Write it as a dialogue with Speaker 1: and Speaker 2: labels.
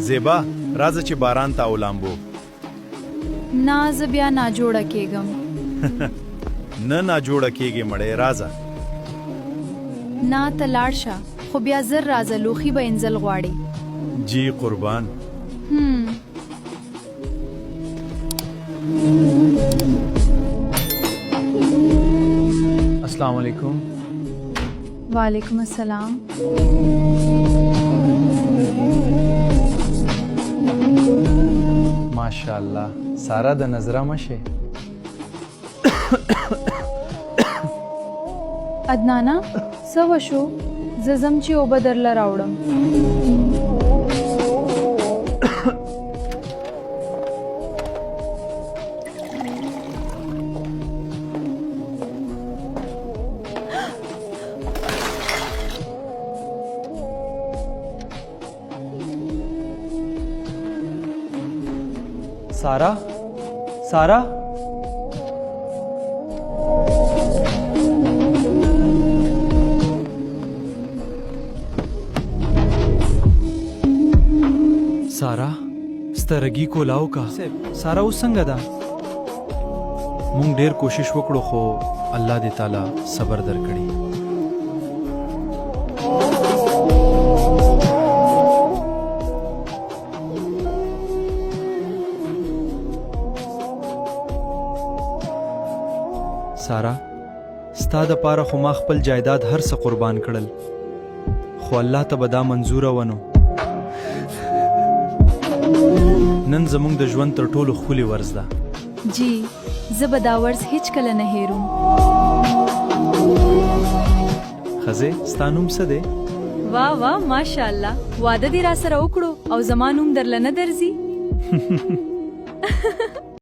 Speaker 1: زیبا راځه چې باران ته ولامبو.
Speaker 2: نه زه بیا ناجوړه کېږم.
Speaker 1: نه ناجوړه کېږې مړی، راځه.
Speaker 2: نه ته لاړ شه، خو بیا زر راځه، لوښي به انځل غواړي.
Speaker 1: جی قربان.
Speaker 3: अस्सलाम वालेकुम.
Speaker 2: वालेकुम अस्सलाम.
Speaker 3: माशाअल्लाह सारा د नजरा मشه.
Speaker 2: عدنانا څه وشو؟ زه ځم چې اوبه درله راوړم.
Speaker 3: सारा सारा सारा سترګي کولاو کا سارا اوس څنګه ده؟ مونږ ډیر کوشش وکړو خو الله دې تعالی صبر درکړي. سارا ستا د پاره خو ما خپل جایداد هر څه قربان کړل، خو الله ته به دا منظوره ونه. نن زموږ د ژوند تر ټولو ښکلي ورځ ده.
Speaker 2: جی زه به دا ورځ هیڅکله نه هېروم.
Speaker 3: ښځې ستا نوم څه دی؟
Speaker 2: واه واه ماشاءالله، واده دې را سره وکړو او زما نوم درله نه درځي.